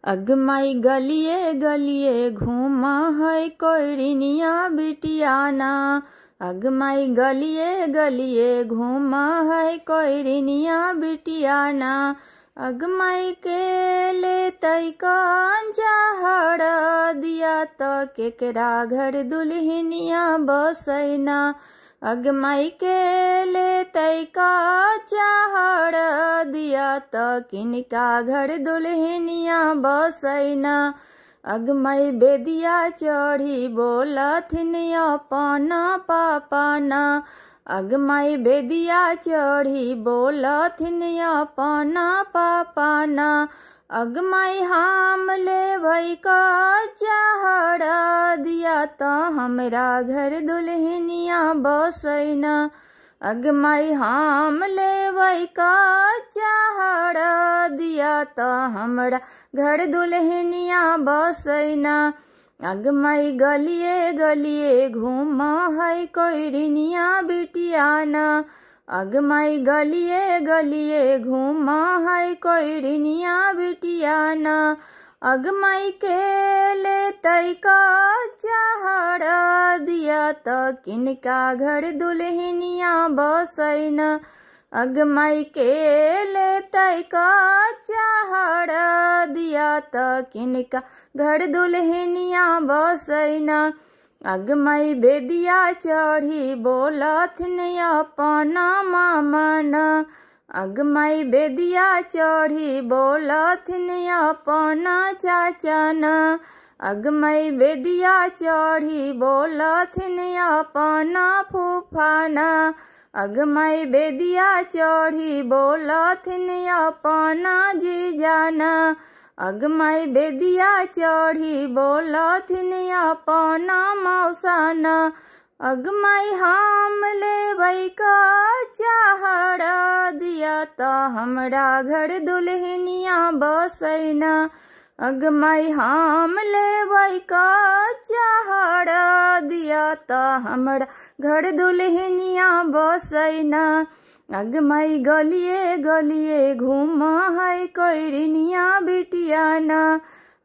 अगमाई गलिए गलिए घूमा है कोयरिनिया बिटियाना। अगमाई गलिए गलिए घूमा है कोयरिनिया बिटियाना। अगमाई के ले तैका हड़ दिया तो केकरा घर दुल्हनिया बसैना। अगमाई के ले तैका हड़ दिया तो किनका घर दुल्हनिया बसैना। अगमाई बेदिया चढ़ी बोलथिन अपना पापाना। अगमाई बेदिया चढ़ी बोलथिन अपना पापाना। अगमाई हम ले का हड़ दिया तो हमरा घर दुल्हनिया बसैना। अगमाई हम ले का हड़ दिया तो हमरा घर दुल्हनिया बसैना। अगमाई गलिए गलिए घूमा है कोयरिनिया बिटियाना। अगमाई गलिए गलिए घूमा है कोयरिनिया बिटियाना। अगमाई के ले तैका हड़ दिया तो किनका घर दुल्हनिया बसैना। अगमाई के ले तैका हड़ दिया तो किनका घर दुल्हनिया बसैना। अगमाई बेदिया चढ़ी बोलथिन अपना मामाना। अगमाई बेदिया चढ़ी बोलथिन अपना चाचाना। अगमाई बेदिया चढ़ी बोलथिन अपना फूफाना। अगमाई बेदिया चढ़ी बोलथिन अपना जीजाना। अगमाई बेदिया चढ़ी बोलथिन अपना मौसाना। अगमाई हम ले का हड़ दिया तो हमरा घर दुल्हनिया बसैना। अगमाई हम ले का हड़ दिया तो हमरा घर दुल्हनिया बसैना। अगमाई गलिए गलिए घूमा है कोयरिनिया बिटियाना।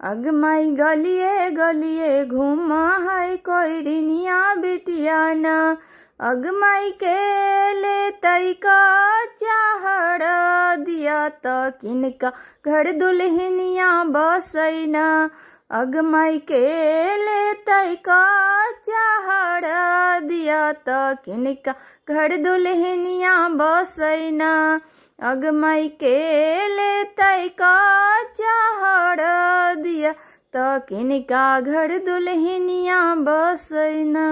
अगमाई गलिए गलिए घूमा है कोयरिनिया बिटियाना। अगमाई के ले तैका हड़ दिया तो किनका घर दुल्हनिया बसैना। अगमाई के ले तैका हड़ दिया तो किनका घर दुल्हनिया बसैना। अगमाई के ले तैका हड़ दिया तो किनका घर दुल्हनिया बसैना।